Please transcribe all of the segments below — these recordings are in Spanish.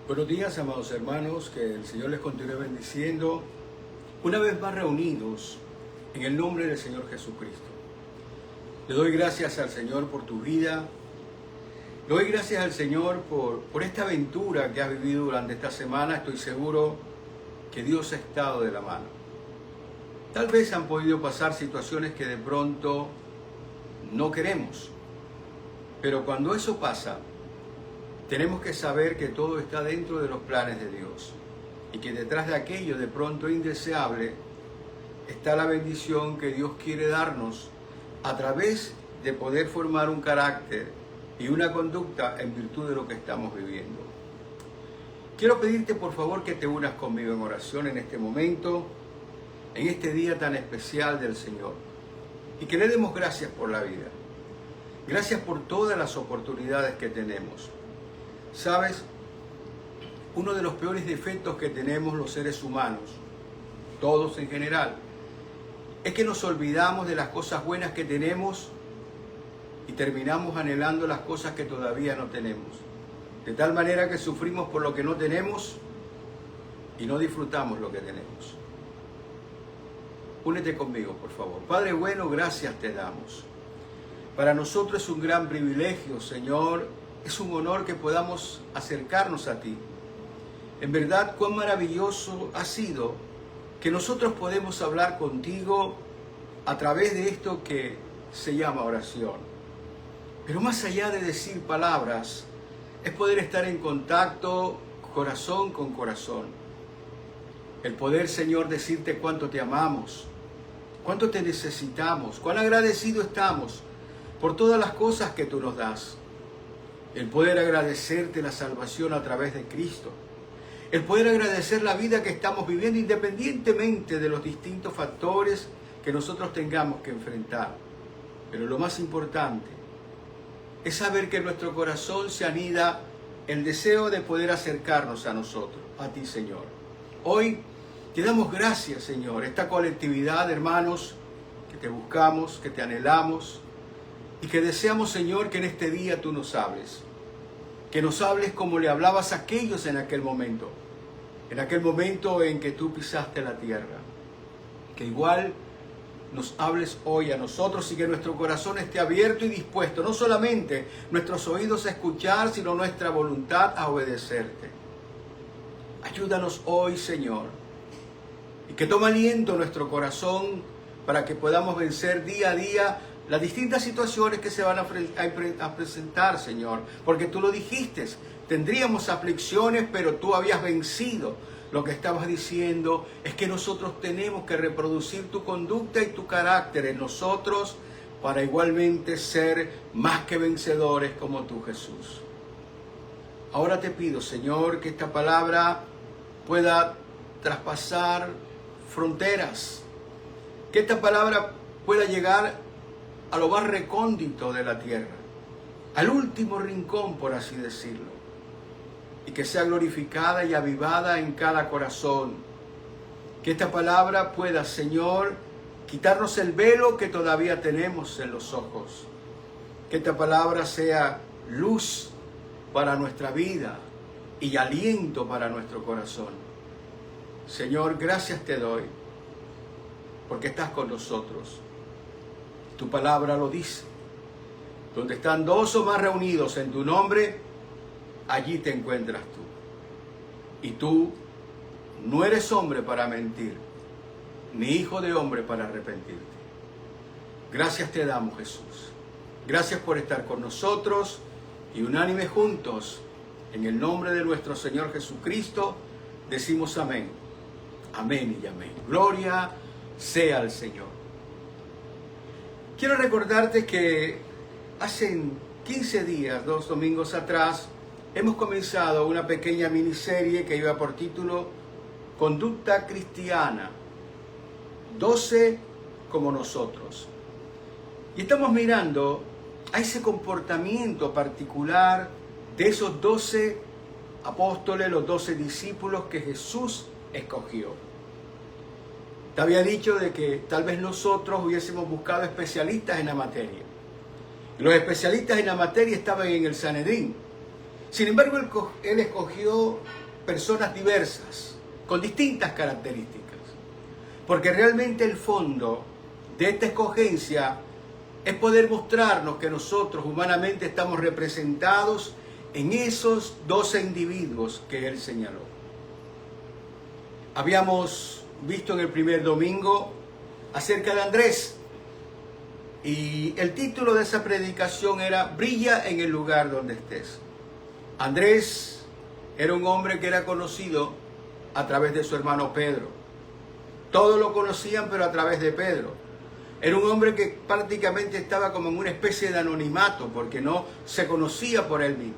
Buenos días, amados hermanos, que el Señor les continúe bendiciendo, una vez más reunidos en el nombre del Señor Jesucristo. Le doy gracias al Señor por tu vida, le doy gracias al Señor por esta aventura que has vivido durante esta semana. Estoy seguro que Dios ha estado de la mano. Tal vez han podido pasar situaciones que de pronto no queremos, pero cuando eso pasa, tenemos que saber que todo está dentro de los planes de Dios y que detrás de aquello de pronto indeseable está la bendición que Dios quiere darnos a través de poder formar un carácter y una conducta en virtud de lo que estamos viviendo. Quiero pedirte por favor que te unas conmigo en oración en este momento, en este día tan especial del Señor, y que le demos gracias por la vida. Gracias por todas las oportunidades que tenemos. ¿Sabes? Uno de los peores defectos que tenemos los seres humanos, todos en general, es que nos olvidamos de las cosas buenas que tenemos y terminamos anhelando las cosas que todavía no tenemos. De tal manera que sufrimos por lo que no tenemos y no disfrutamos lo que tenemos. Únete conmigo, por favor. Padre bueno, gracias te damos. Para nosotros es un gran privilegio, Señor. Es un honor que podamos acercarnos a ti. En verdad, cuán maravilloso ha sido que nosotros podemos hablar contigo a través de esto que se llama oración. Pero más allá de decir palabras, es poder estar en contacto corazón con corazón. El poder, Señor, decirte cuánto te amamos, cuánto te necesitamos, cuán agradecidos estamos por todas las cosas que tú nos das. El poder agradecerte la salvación a través de Cristo. El poder agradecer la vida que estamos viviendo independientemente de los distintos factores que nosotros tengamos que enfrentar. Pero lo más importante es saber que en nuestro corazón se anida el deseo de poder acercarnos a nosotros, a ti, Señor. Hoy te damos gracias, Señor, esta colectividad, hermanos, que te buscamos, que te anhelamos y que deseamos, Señor, que en este día tú nos hables. Que nos hables como le hablabas a aquellos en aquel momento en que tú pisaste la tierra. Que igual nos hables hoy a nosotros y que nuestro corazón esté abierto y dispuesto, no solamente nuestros oídos a escuchar, sino nuestra voluntad a obedecerte. Ayúdanos hoy, Señor, y que tome aliento nuestro corazón para que podamos vencer día a día las distintas situaciones que se van a presentar, Señor, porque tú lo dijiste, tendríamos aflicciones, pero tú habías vencido. Lo que estabas diciendo es que nosotros tenemos que reproducir tu conducta y tu carácter en nosotros para igualmente ser más que vencedores como tú, Jesús. Ahora te pido, Señor, que esta palabra pueda traspasar fronteras, que esta palabra pueda llegar a lo más recóndito de la tierra, al último rincón, por así decirlo, y que sea glorificada y avivada en cada corazón. Que esta palabra pueda, Señor, quitarnos el velo que todavía tenemos en los ojos. Que esta palabra sea luz para nuestra vida y aliento para nuestro corazón. Señor, gracias te doy, porque estás con nosotros. Tu palabra lo dice. Donde están dos o más reunidos en tu nombre, allí te encuentras tú. Y tú no eres hombre para mentir, ni hijo de hombre para arrepentirte. Gracias te damos, Jesús. Gracias por estar con nosotros y unánime juntos, en el nombre de nuestro Señor Jesucristo, decimos amén. Amén y amén. Gloria sea al Señor. Quiero recordarte que hace 15 días, 2 domingos atrás, hemos comenzado una pequeña miniserie que lleva por título Conducta Cristiana, 12 como nosotros. Y estamos mirando a ese comportamiento particular de esos 12 apóstoles, los 12 discípulos que Jesús escogió. Te había dicho de que tal vez nosotros hubiésemos buscado especialistas en la materia. Y los especialistas en la materia estaban en el Sanedrín. Sin embargo, él escogió personas diversas, con distintas características, porque realmente el fondo de esta escogencia es poder mostrarnos que nosotros humanamente estamos representados en esos 12 individuos que él señaló. Habíamos visto en el primer domingo acerca de Andrés, y el título de esa predicación era Brilla en el lugar donde estés. Andrés era un hombre que era conocido a través de su hermano Pedro. Todos lo conocían, pero a través de Pedro. Era un hombre que prácticamente estaba como en una especie de anonimato, porque no se conocía por él mismo.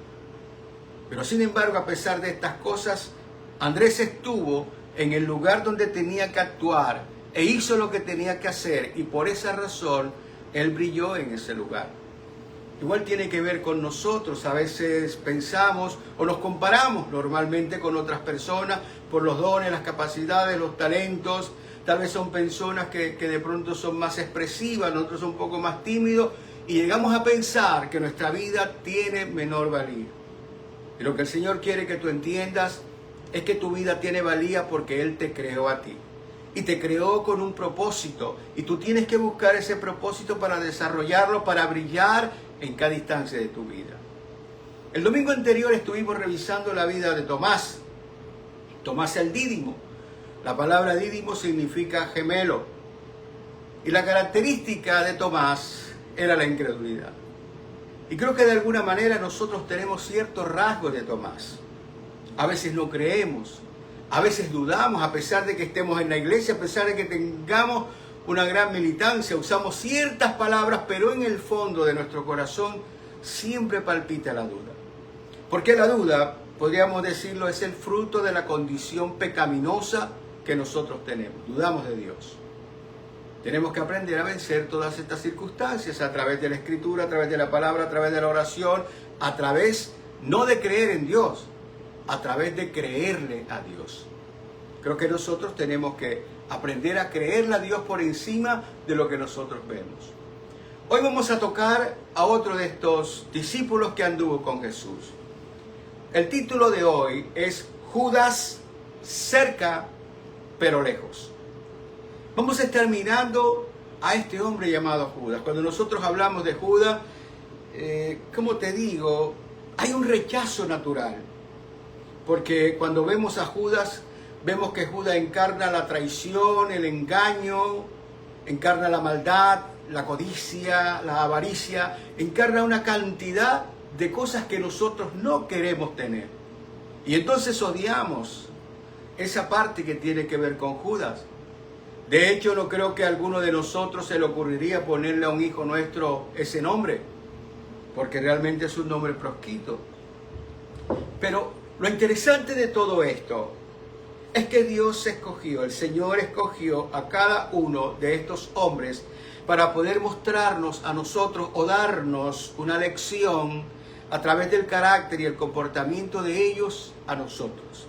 Pero sin embargo, a pesar de estas cosas, Andrés estuvo en el lugar donde tenía que actuar e hizo lo que tenía que hacer, y por esa razón él brilló en ese lugar. Igual tiene que ver con nosotros. A veces pensamos o nos comparamos normalmente con otras personas por los dones, las capacidades, los talentos. Tal vez son personas que de pronto son más expresivas, nosotros somos un poco más tímidos, y llegamos a pensar que nuestra vida tiene menor valía. Y lo que el Señor quiere que tú entiendas es que tu vida tiene valía porque Él te creó a ti. Y te creó con un propósito. Y tú tienes que buscar ese propósito para desarrollarlo, para brillar en cada instancia de tu vida. El domingo anterior estuvimos revisando la vida de Tomás. Tomás el Dídimo. La palabra dídimo significa gemelo. Y la característica de Tomás era la incredulidad. Y creo que de alguna manera nosotros tenemos ciertos rasgos de Tomás. A veces no creemos, a veces dudamos, a pesar de que estemos en la iglesia, a pesar de que tengamos una gran militancia, usamos ciertas palabras, pero en el fondo de nuestro corazón siempre palpita la duda. Porque la duda, podríamos decirlo, es el fruto de la condición pecaminosa que nosotros tenemos. Dudamos de Dios. Tenemos que aprender a vencer todas estas circunstancias a través de la Escritura, a través de la palabra, a través de la oración, a través no de creer en Dios, a través de creerle a Dios. Creo que nosotros tenemos que aprender a creerle a Dios por encima de lo que nosotros vemos. Hoy vamos a tocar a otro de estos discípulos que anduvo con Jesús. El título de hoy es Judas, cerca pero lejos. Vamos a estar mirando a este hombre llamado Judas. Cuando nosotros hablamos de Judas, como te digo, hay un rechazo natural. Porque cuando vemos a Judas, vemos que Judas encarna la traición, el engaño, encarna la maldad, la codicia, la avaricia, encarna una cantidad de cosas que nosotros no queremos tener. Y entonces odiamos esa parte que tiene que ver con Judas. De hecho, no creo que a alguno de nosotros se le ocurriría ponerle a un hijo nuestro ese nombre, porque realmente es un nombre proscrito. Pero lo interesante de todo esto es que Dios escogió, el Señor escogió a cada uno de estos hombres para poder mostrarnos a nosotros o darnos una lección a través del carácter y el comportamiento de ellos a nosotros.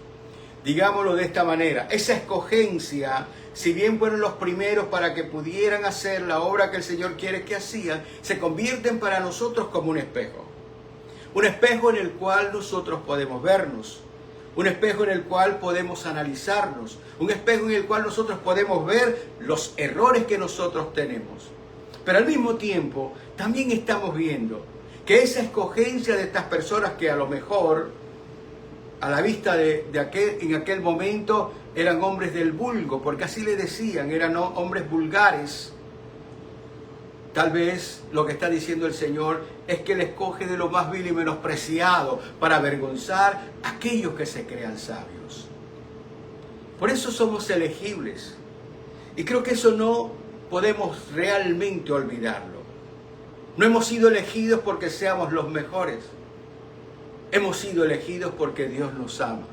Digámoslo de esta manera, esa escogencia, si bien fueron los primeros para que pudieran hacer la obra que el Señor quiere que hacían, se convierten para nosotros como un espejo. Un espejo en el cual nosotros podemos vernos. Un espejo en el cual podemos analizarnos. Un espejo en el cual nosotros podemos ver los errores que nosotros tenemos. Pero al mismo tiempo, también estamos viendo que esa escogencia de estas personas que a lo mejor, a la vista en aquel momento, eran hombres del vulgo, porque así le decían, eran hombres vulgares. Tal vez lo que está diciendo el Señor es que Él escoge de lo más vil y menospreciado para avergonzar a aquellos que se crean sabios. Por eso somos elegibles. Y creo que eso no podemos realmente olvidarlo. No hemos sido elegidos porque seamos los mejores. Hemos sido elegidos porque Dios nos ama.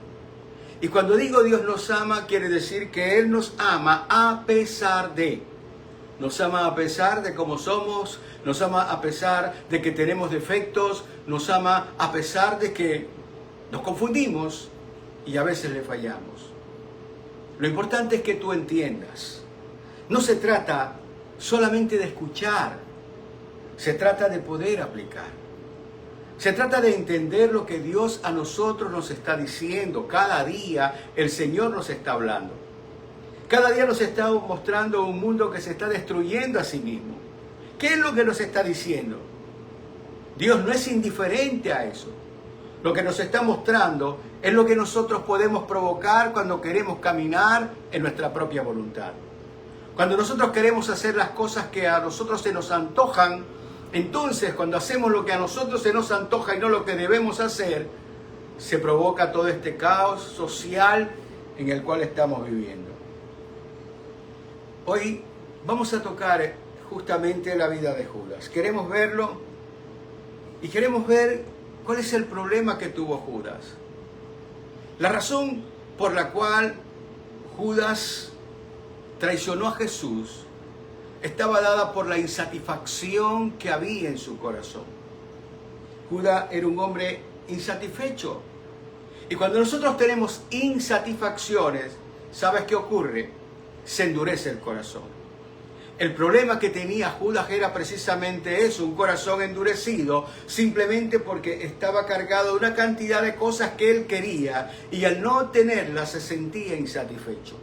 Y cuando digo Dios nos ama, quiere decir que Él nos ama a pesar de. Nos ama a pesar de cómo somos, nos ama a pesar de que tenemos defectos, nos ama a pesar de que nos confundimos y a veces le fallamos. Lo importante es que tú entiendas, no se trata solamente de escuchar, se trata de poder aplicar. Se trata de entender lo que Dios a nosotros nos está diciendo. Cada día el Señor nos está hablando. Cada día nos está mostrando un mundo que se está destruyendo a sí mismo. ¿Qué es lo que nos está diciendo? Dios no es indiferente a eso. Lo que nos está mostrando es lo que nosotros podemos provocar cuando queremos caminar en nuestra propia voluntad. Cuando nosotros queremos hacer las cosas que a nosotros se nos antojan, entonces cuando hacemos lo que a nosotros se nos antoja y no lo que debemos hacer, se provoca todo este caos social en el cual estamos viviendo. Hoy vamos a tocar justamente la vida de Judas. Queremos verlo y queremos ver cuál es el problema que tuvo Judas. La razón por la cual Judas traicionó a Jesús estaba dada por la insatisfacción que había en su corazón. Judas era un hombre insatisfecho. Y cuando nosotros tenemos insatisfacciones, ¿sabes qué ocurre? Se endurece el corazón. El problema que tenía Judas era precisamente eso, un corazón endurecido, simplemente porque estaba cargado de una cantidad de cosas que él quería y al no tenerlas se sentía insatisfecho.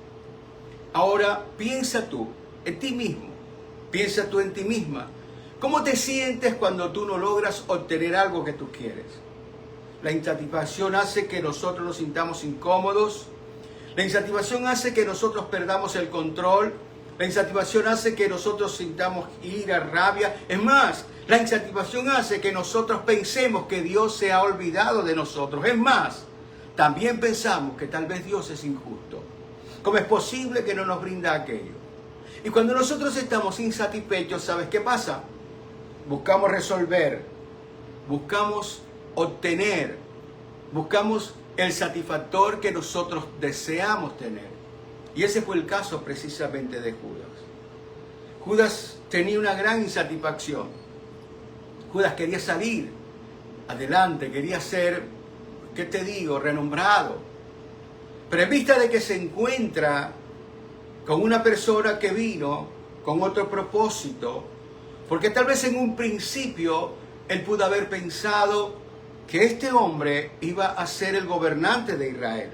Ahora piensa tú en ti mismo, piensa tú en ti misma. ¿Cómo te sientes cuando tú no logras obtener algo que tú quieres? La insatisfacción hace que nosotros nos sintamos incómodos. La insatisfacción hace que nosotros perdamos el control. La insatisfacción hace que nosotros sintamos ira, rabia. Es más, la insatisfacción hace que nosotros pensemos que Dios se ha olvidado de nosotros. Es más, también pensamos que tal vez Dios es injusto. ¿Cómo es posible que no nos brinda aquello? Y cuando nosotros estamos insatisfechos, ¿sabes qué pasa? Buscamos resolver, buscamos obtener, buscamos el satisfactor que nosotros deseamos tener. Y ese fue el caso precisamente de Judas. Judas tenía una gran insatisfacción. Judas quería salir adelante, quería ser, ¿qué te digo?, renombrado. Pero en vista de que se encuentra con una persona que vino con otro propósito, porque tal vez en un principio él pudo haber pensado que este hombre iba a ser el gobernante de Israel.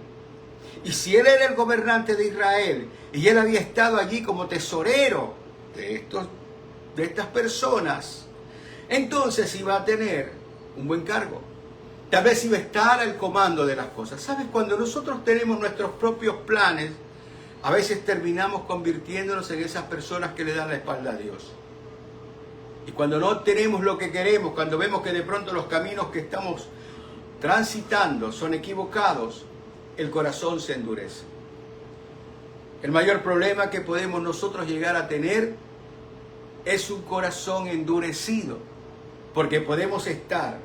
Y si él era el gobernante de Israel y él había estado allí como tesorero de estas personas, entonces iba a tener un buen cargo. Tal vez iba a estar al comando de las cosas. ¿Sabes? Cuando nosotros tenemos nuestros propios planes, a veces terminamos convirtiéndonos en esas personas que le dan la espalda a Dios. Y cuando no tenemos lo que queremos, cuando vemos que de pronto los caminos que estamos transitando son equivocados, el corazón se endurece. El mayor problema que podemos nosotros llegar a tener es un corazón endurecido, porque podemos estar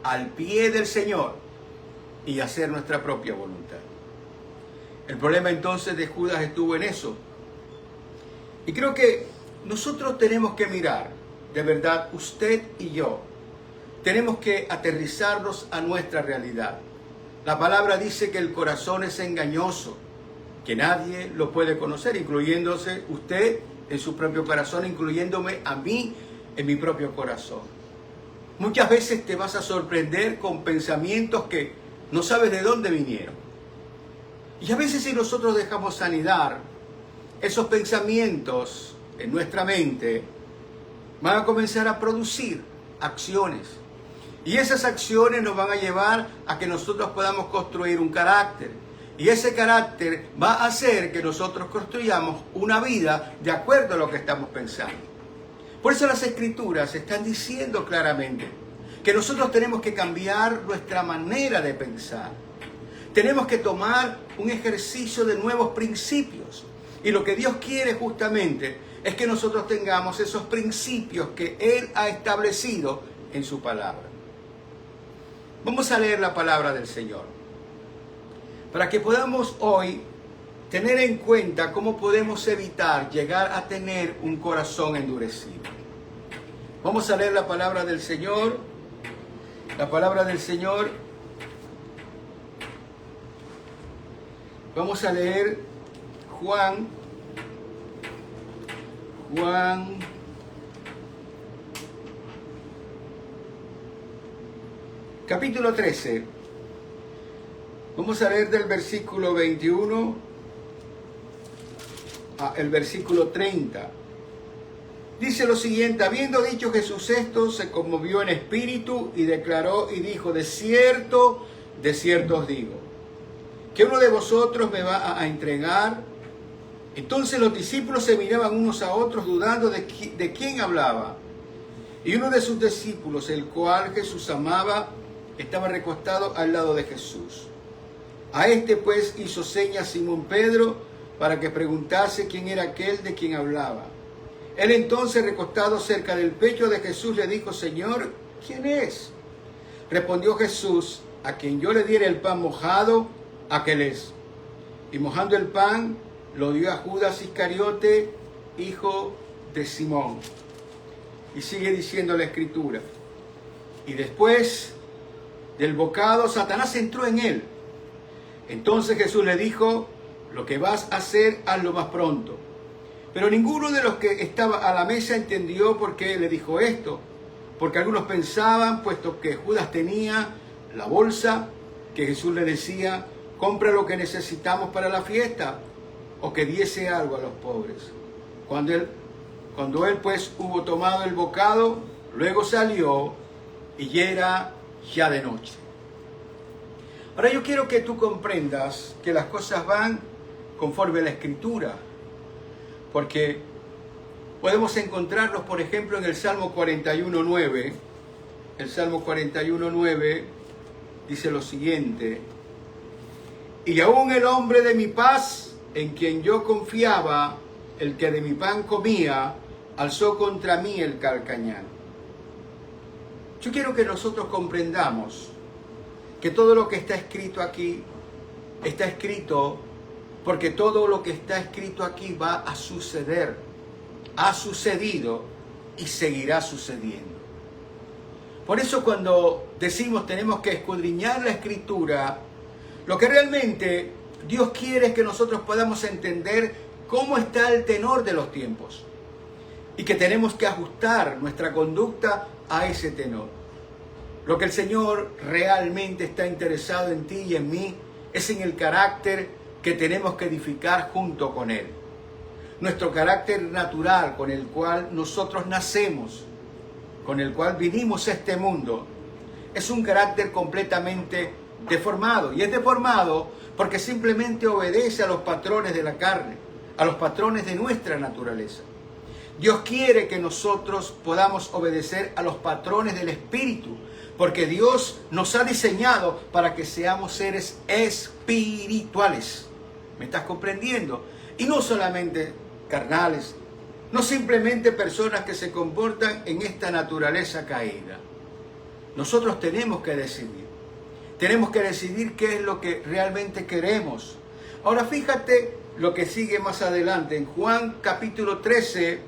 al pie del Señor y hacer nuestra propia voluntad. El problema entonces de Judas estuvo en eso. Y creo que nosotros tenemos que mirar, de verdad, usted y yo, tenemos que aterrizarnos a nuestra realidad. La palabra dice que el corazón es engañoso, que nadie lo puede conocer, incluyéndose usted en su propio corazón, incluyéndome a mí en mi propio corazón. Muchas veces te vas a sorprender con pensamientos que no sabes de dónde vinieron. Y a veces si nosotros dejamos anidar esos pensamientos en nuestra mente, van a comenzar a producir acciones. Y esas acciones nos van a llevar a que nosotros podamos construir un carácter. Y ese carácter va a hacer que nosotros construyamos una vida de acuerdo a lo que estamos pensando. Por eso las Escrituras están diciendo claramente que nosotros tenemos que cambiar nuestra manera de pensar. Tenemos que tomar un ejercicio de nuevos principios. Y lo que Dios quiere justamente es que nosotros tengamos esos principios que Él ha establecido en su palabra. Vamos a leer la palabra del Señor, para que podamos hoy tener en cuenta cómo podemos evitar llegar a tener un corazón endurecido. Vamos a leer la palabra del Señor. La palabra del Señor. Vamos a leer Juan. capítulo 13. Vamos a leer del versículo 21 al versículo 30. Dice lo siguiente: habiendo dicho Jesús esto, se conmovió en espíritu y declaró y dijo: de cierto os digo, que uno de vosotros me va a entregar. Entonces los discípulos se miraban unos a otros, dudando de quién hablaba. Y uno de sus discípulos, el cual Jesús amaba, estaba recostado al lado de Jesús. A este pues hizo señas Simón Pedro para que preguntase quién era aquel de quien hablaba. Él entonces, recostado cerca del pecho de Jesús, le dijo: Señor, ¿quién es? Respondió Jesús: a quien yo le diera el pan mojado, aquel es. Y mojando el pan, lo dio a Judas Iscariote, hijo de Simón. Y sigue diciendo la Escritura: y después del bocado, Satanás entró en él. Entonces Jesús le dijo: lo que vas a hacer, hazlo más pronto. Pero ninguno de los que estaba a la mesa entendió por qué le dijo esto, porque algunos pensaban, puesto que Judas tenía la bolsa, que Jesús le decía: compra lo que necesitamos para la fiesta, o que diese algo a los pobres. Cuando él pues hubo tomado el bocado, luego salió, y era ya de noche. Ahora yo quiero que tú comprendas que las cosas van conforme a la Escritura, porque podemos encontrarlos, por ejemplo, en el Salmo 41.9. El Salmo 41.9 dice lo siguiente: y aún el hombre de mi paz, en quien yo confiaba, el que de mi pan comía, alzó contra mí el calcañar. Yo quiero que nosotros comprendamos que todo lo que está escrito aquí, está escrito porque todo lo que está escrito aquí va a suceder, ha sucedido y seguirá sucediendo. Por eso cuando decimos tenemos que escudriñar la Escritura, lo que realmente Dios quiere es que nosotros podamos entender cómo está el tenor de los tiempos y que tenemos que ajustar nuestra conducta a ese tenor. Lo que el Señor realmente está interesado en ti y en mí es en el carácter que tenemos que edificar junto con Él. Nuestro carácter natural con el cual nosotros nacemos, con el cual vinimos a este mundo, es un carácter completamente deformado. Y es deformado porque simplemente obedece a los patrones de la carne, a los patrones de nuestra naturaleza. Dios quiere que nosotros podamos obedecer a los patrones del Espíritu, porque Dios nos ha diseñado para que seamos seres espirituales. ¿Me estás comprendiendo? Y no solamente carnales, no simplemente personas que se comportan en esta naturaleza caída. Nosotros tenemos que decidir. Tenemos que decidir qué es lo que realmente queremos. Ahora fíjate lo que sigue más adelante. En Juan capítulo 13,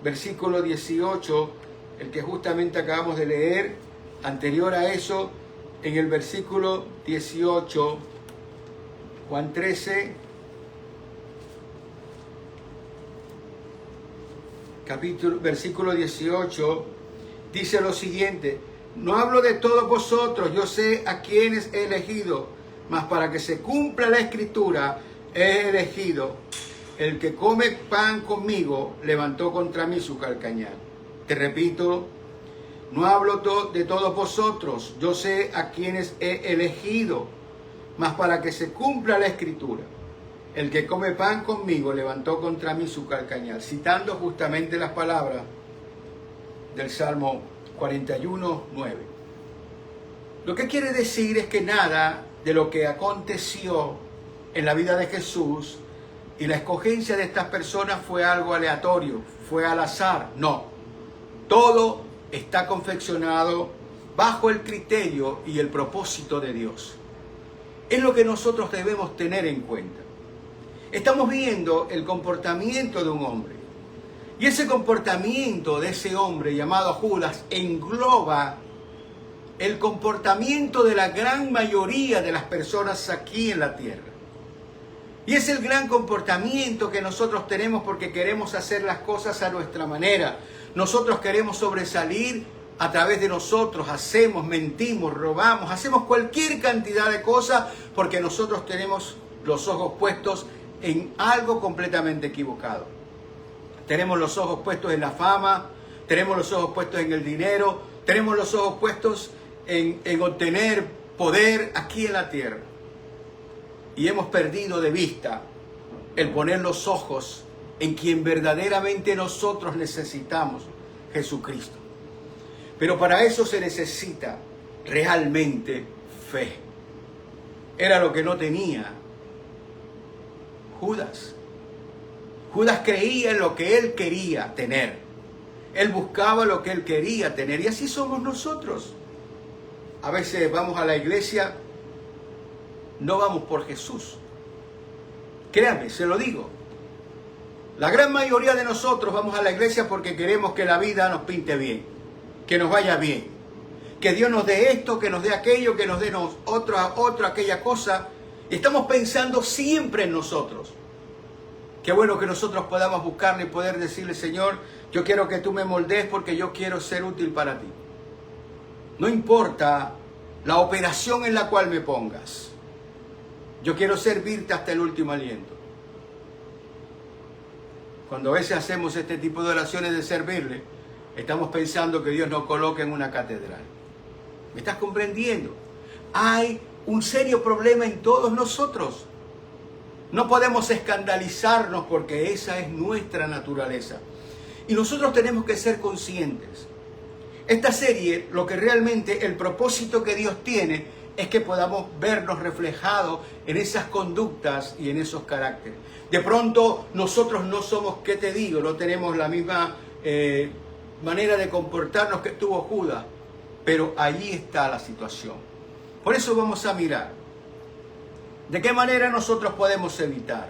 versículo 18, el que justamente acabamos de leer, anterior a eso, en el versículo 18, Juan 13, versículo 18, dice lo siguiente: no hablo de todos vosotros, yo sé a quienes he elegido, mas para que se cumpla la Escritura he elegido. El que come pan conmigo levantó contra mí su calcañar. Te repito, no hablo de todos vosotros, yo sé a quienes he elegido, mas para que se cumpla la Escritura. El que come pan conmigo levantó contra mí su calcañar. Citando justamente las palabras del Salmo 41.9. Lo que quiere decir es que nada de lo que aconteció en la vida de Jesús y la escogencia de estas personas fue algo aleatorio, fue al azar. No, todo está confeccionado bajo el criterio y el propósito de Dios. Es lo que nosotros debemos tener en cuenta. Estamos viendo el comportamiento de un hombre. Y ese comportamiento de ese hombre llamado Judas engloba el comportamiento de la gran mayoría de las personas aquí en la tierra. Y es el gran comportamiento que nosotros tenemos porque queremos hacer las cosas a nuestra manera. Nosotros queremos sobresalir a través de nosotros hacemos, mentimos, robamos, hacemos cualquier cantidad de cosas porque nosotros tenemos los ojos puestos en algo completamente equivocado. Tenemos los ojos puestos en la fama, tenemos los ojos puestos en el dinero, tenemos los ojos puestos en obtener poder aquí en la tierra. Y hemos perdido de vista el poner los ojos en quien verdaderamente nosotros necesitamos, Jesucristo. Pero para eso se necesita realmente fe. Era lo que no tenía Judas. Judas creía en lo que él quería tener. Él buscaba lo que él quería tener. Y así somos nosotros. A veces vamos a la iglesia, no vamos por Jesús. Créanme, se lo digo. La gran mayoría de nosotros vamos a la iglesia porque queremos que la vida nos pinte bien, que nos vaya bien, que Dios nos dé esto, que nos dé aquello, que nos dé otra, aquella cosa. Y estamos pensando siempre en nosotros. Qué bueno que nosotros podamos buscarle y poder decirle, Señor, yo quiero que tú me moldees porque yo quiero ser útil para ti. No importa la operación en la cual me pongas. Yo quiero servirte hasta el último aliento. Cuando a veces hacemos este tipo de oraciones de servirle, estamos pensando que Dios nos coloca en una catedral. ¿Me estás comprendiendo? Hay un serio problema en todos nosotros. No podemos escandalizarnos porque esa es nuestra naturaleza. Y nosotros tenemos que ser conscientes. Esta serie, lo que realmente, el propósito que Dios tiene, es que podamos vernos reflejados en esas conductas y en esos caracteres. De pronto, nosotros no somos, ¿qué te digo? No tenemos la misma manera de comportarnos que tuvo Judas. Pero allí está la situación. Por eso vamos a mirar. ¿De qué manera nosotros podemos evitar?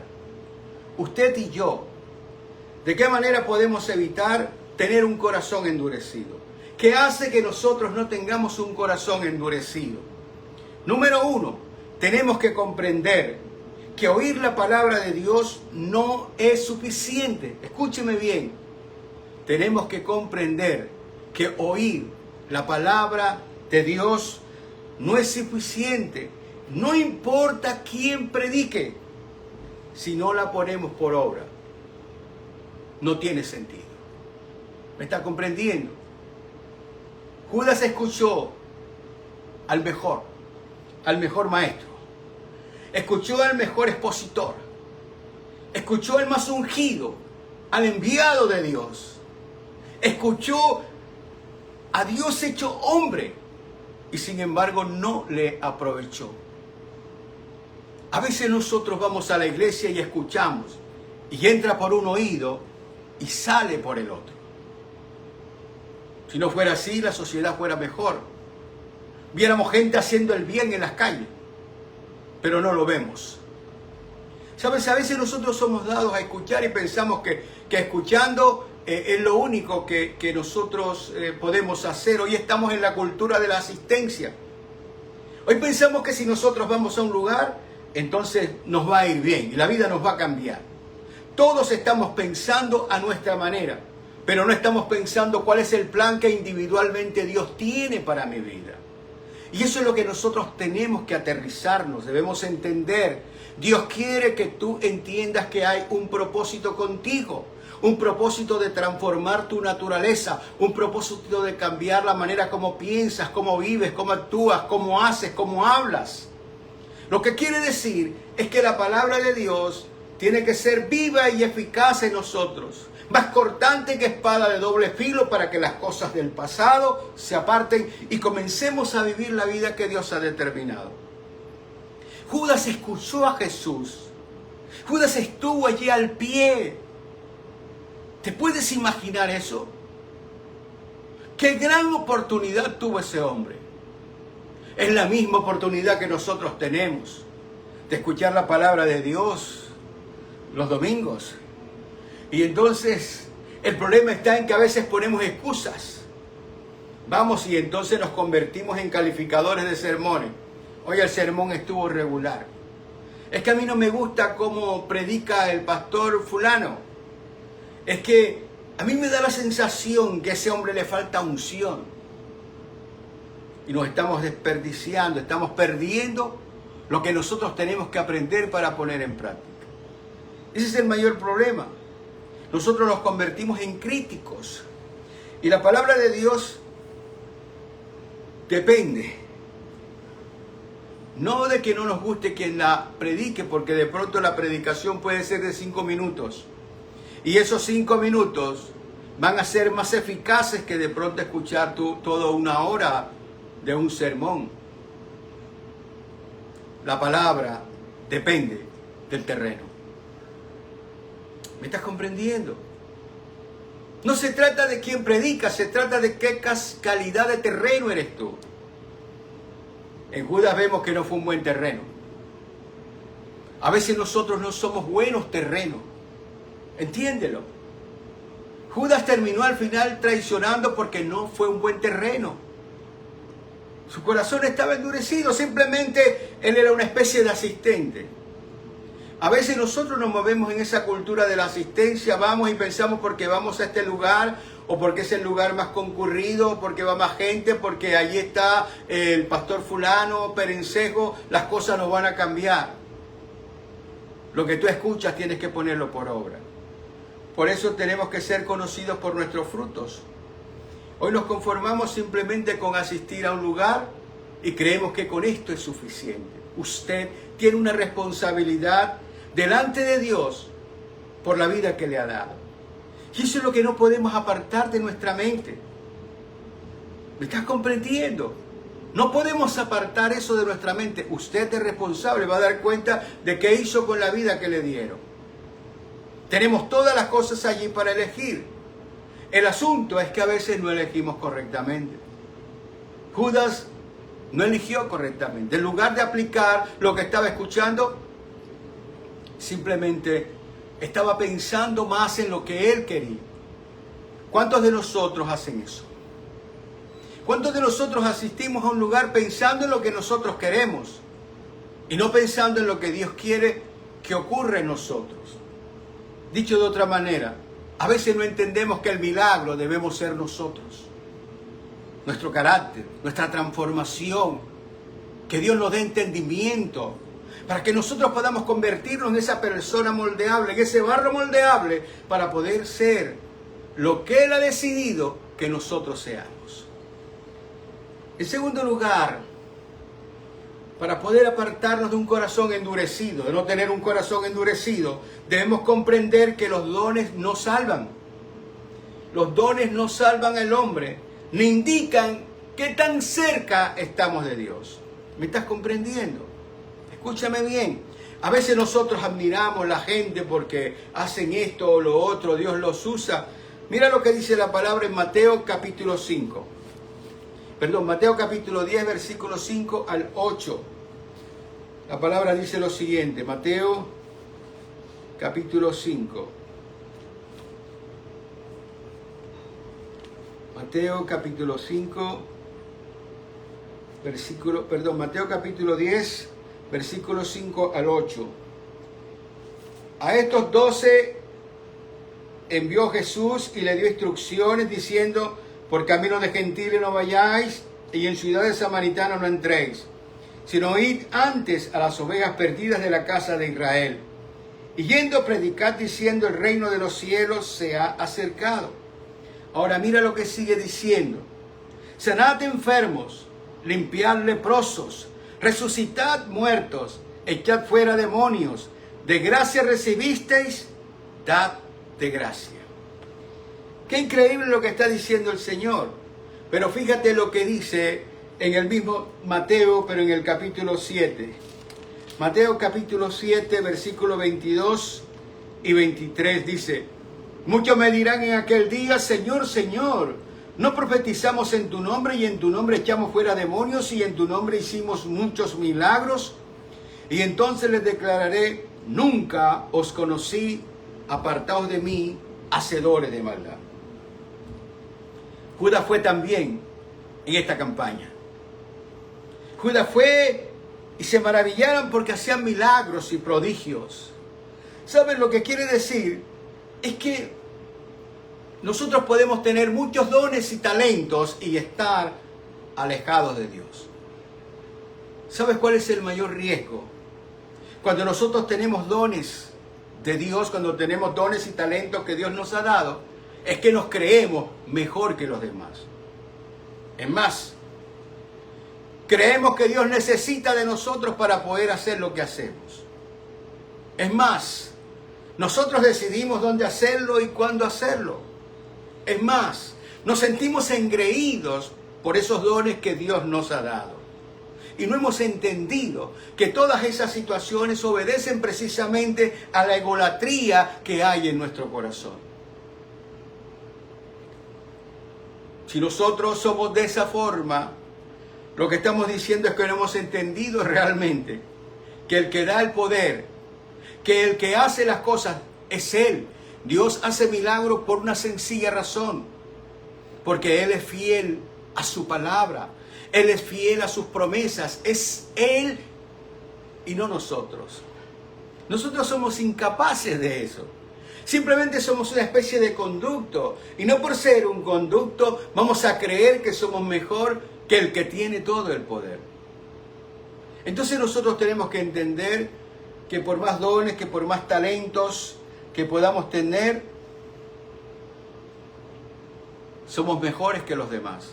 Usted y yo. ¿De qué manera podemos evitar tener un corazón endurecido? ¿Qué hace que nosotros no tengamos un corazón endurecido? Número 1, tenemos que comprender que oír la palabra de Dios no es suficiente. Escúcheme bien. Tenemos que comprender que oír la palabra de Dios no es suficiente. No importa quién predique, si no la ponemos por obra, no tiene sentido. ¿Me está comprendiendo? Judas escuchó al mejor maestro, escuchó al mejor expositor, escuchó al más ungido, al enviado de Dios, escuchó a Dios hecho hombre y sin embargo no le aprovechó. A veces nosotros vamos a la iglesia y escuchamos y entra por un oído y sale por el otro. Si no fuera así, la sociedad fuera mejor. Viéramos gente haciendo el bien en las calles, pero no lo vemos. ¿Sabes? A veces nosotros somos dados a escuchar y pensamos que escuchando es lo único que nosotros podemos hacer. Hoy estamos en la cultura de la asistencia. Hoy pensamos que si nosotros vamos a un lugar, entonces nos va a ir bien y la vida nos va a cambiar. Todos estamos pensando a nuestra manera, pero no estamos pensando cuál es el plan que individualmente Dios tiene para mi vida. Y eso es lo que nosotros tenemos que aterrizarnos, debemos entender. Dios quiere que tú entiendas que hay un propósito contigo, un propósito de transformar tu naturaleza, un propósito de cambiar la manera como piensas, cómo vives, cómo actúas, cómo haces, cómo hablas. Lo que quiere decir es que la palabra de Dios tiene que ser viva y eficaz en nosotros, más cortante que espada de doble filo para que las cosas del pasado se aparten y comencemos a vivir la vida que Dios ha determinado. Judas escuchó a Jesús. Judas estuvo allí al pie. ¿Te puedes imaginar eso? ¡Qué gran oportunidad tuvo ese hombre! Es la misma oportunidad que nosotros tenemos de escuchar la palabra de Dios los domingos. Y entonces el problema está en que a veces ponemos excusas. Vamos y entonces nos convertimos en calificadores de sermones. Hoy el sermón estuvo regular. Es que a mí no me gusta cómo predica el pastor fulano. Es que a mí me da la sensación que a ese hombre le falta unción. y nos estamos desperdiciando, estamos perdiendo lo que nosotros tenemos que aprender para poner en práctica. Ese es el mayor problema. Nosotros nos convertimos en críticos y la palabra de Dios depende. No de que no nos guste quien la predique, porque de pronto la predicación puede ser de 5 minutos. Y esos 5 minutos van a ser más eficaces que de pronto escuchar toda una hora de un sermón. La palabra depende del terreno. ¿Me estás comprendiendo? No se trata de quién predica, se trata de qué calidad de terreno eres tú. En Judas vemos que no fue un buen terreno. A veces nosotros no somos buenos terrenos. Entiéndelo. Judas terminó al final traicionando porque no fue un buen terreno. Su corazón estaba endurecido. Simplemente él era una especie de asistente. A veces nosotros nos movemos en esa cultura de la asistencia. Vamos y pensamos porque vamos a este lugar, o porque es el lugar más concurrido, porque va más gente, porque allí está el pastor fulano, perencejo, las cosas nos van a cambiar. Lo que tú escuchas tienes que ponerlo por obra. Por eso tenemos que ser conocidos por nuestros frutos. Hoy nos conformamos simplemente con asistir a un lugar y creemos que con esto es suficiente. Usted tiene una responsabilidad delante de Dios por la vida que le ha dado. Y eso es lo que no podemos apartar de nuestra mente. ¿Me estás comprendiendo? No podemos apartar eso de nuestra mente. Usted es responsable, va a dar cuenta de qué hizo con la vida que le dieron. Tenemos todas las cosas allí para elegir. El asunto es que a veces no elegimos correctamente. Judas no eligió correctamente. En lugar de aplicar lo que estaba escuchando, simplemente estaba pensando más en lo que él quería. ¿Cuántos de nosotros hacen eso? ¿Cuántos de nosotros asistimos a un lugar pensando en lo que nosotros queremos y no pensando en lo que Dios quiere que ocurra en nosotros? Dicho de otra manera, a veces no entendemos que el milagro debemos ser nosotros. Nuestro carácter, nuestra transformación, que Dios nos dé entendimiento para que nosotros podamos convertirnos en esa persona moldeable, en ese barro moldeable, para poder ser lo que Él ha decidido que nosotros seamos. En segundo lugar, para poder apartarnos de un corazón endurecido, de no tener un corazón endurecido, debemos comprender que los dones no salvan. Los dones no salvan al hombre, ni indican qué tan cerca estamos de Dios. ¿Me estás comprendiendo? Escúchame bien. A veces nosotros admiramos a la gente porque hacen esto o lo otro, Dios los usa. Mira lo que dice la palabra en Mateo capítulo 5. Mateo capítulo 10, versículo 5 al 8. La palabra dice lo siguiente, Mateo capítulo 5. Mateo capítulo 5, Mateo capítulo 10, versículos 5 al 8. A estos 12 envió Jesús y le dio instrucciones diciendo: por camino de gentiles no vayáis, y en ciudades samaritanas no entréis, sino id antes a las ovejas perdidas de la casa de Israel. Y yendo predicad diciendo: el reino de los cielos se ha acercado. Ahora mira lo que sigue diciendo: sanad enfermos, limpiad leprosos, resucitad muertos, echad fuera demonios. De gracia recibisteis, dad de gracia. Qué increíble lo que está diciendo el Señor. Pero fíjate lo que dice en el mismo Mateo, pero en el capítulo 7. Mateo capítulo 7, versículo 22 y 23 dice: muchos me dirán en aquel día: Señor, Señor, ¿no profetizamos en tu nombre y en tu nombre echamos fuera demonios y en tu nombre hicimos muchos milagros? Y entonces les declararé: nunca os conocí, apartaos de mí, hacedores de maldad. Judas fue también en esta campaña. Judas fue y se maravillaron porque hacían milagros y prodigios. ¿Saben lo que quiere decir? Es que nosotros podemos tener muchos dones y talentos y estar alejados de Dios. ¿Sabes cuál es el mayor riesgo? Cuando nosotros tenemos dones de Dios, cuando tenemos dones y talentos que Dios nos ha dado, es que nos creemos mejor que los demás. Es más, creemos que Dios necesita de nosotros para poder hacer lo que hacemos. Es más, nosotros decidimos dónde hacerlo y cuándo hacerlo. Es más, nos sentimos engreídos por esos dones que Dios nos ha dado. Y no hemos entendido que todas esas situaciones obedecen precisamente a la egolatría que hay en nuestro corazón. Si nosotros somos de esa forma, lo que estamos diciendo es que no hemos entendido realmente que el que da el poder, que el que hace las cosas es Él. Dios hace milagros por una sencilla razón, porque Él es fiel a su palabra, Él es fiel a sus promesas, es Él y no nosotros. Nosotros somos incapaces de eso. Simplemente somos una especie de conducto, y no por ser un conducto vamos a creer que somos mejor que el que tiene todo el poder. Entonces nosotros tenemos que entender que por más dones, que por más talentos que podamos tener, somos mejores que los demás.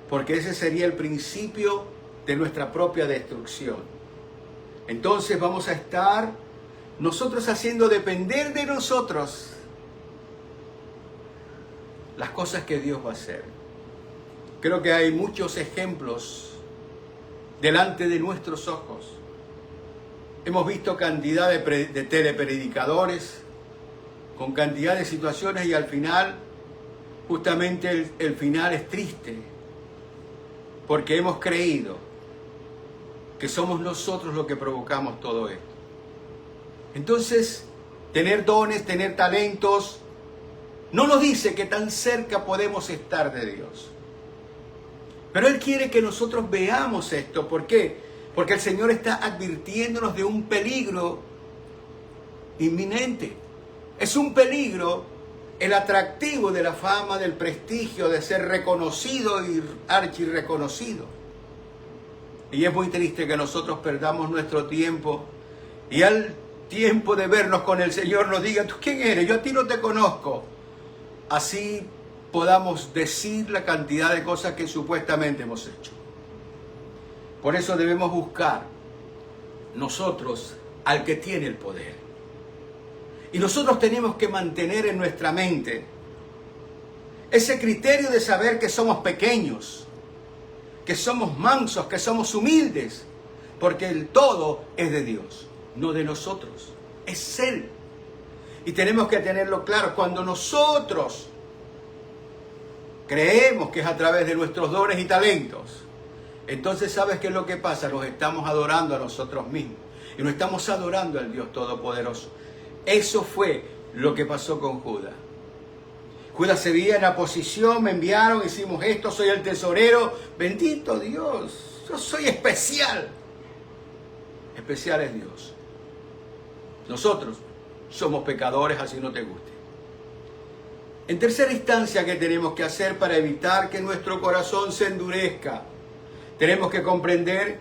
Porque ese sería el principio de nuestra propia destrucción. Entonces vamos a estar nosotros haciendo depender de nosotros las cosas que Dios va a hacer. Creo que hay muchos ejemplos delante de nuestros ojos. Hemos visto cantidad de telepredicadores con cantidad de situaciones y al final, justamente el final es triste. Porque hemos creído que somos nosotros los que provocamos todo esto. Entonces, tener dones, tener talentos, no nos dice que tan cerca podemos estar de Dios. Pero Él quiere que nosotros veamos esto. ¿Por qué? Porque el Señor está advirtiéndonos de un peligro inminente. Es un peligro el atractivo de la fama, del prestigio, de ser reconocido y archirreconocido. Y es muy triste que nosotros perdamos nuestro tiempo y al tiempo de vernos con el Señor nos diga: ¿tú quién eres? Yo a ti no te conozco. Así podamos decir la cantidad de cosas que supuestamente hemos hecho. Por eso debemos buscar nosotros al que tiene el poder. Y nosotros tenemos que mantener en nuestra mente ese criterio de saber que somos pequeños, que somos mansos, que somos humildes, porque el todo es de Dios, no de nosotros, es Él. Y tenemos que tenerlo claro. Cuando nosotros creemos que es a través de nuestros dones y talentos, entonces ¿sabes qué es lo que pasa? Nos estamos adorando a nosotros mismos y no estamos adorando al Dios Todopoderoso. Eso fue lo que pasó con Judas. Judas se veía en la posición, me enviaron, hicimos esto, soy el tesorero. Bendito Dios, yo soy especial. Especial es Dios. Nosotros somos pecadores, así no te guste. En tercera instancia, ¿qué tenemos que hacer para evitar que nuestro corazón se endurezca? Tenemos que comprender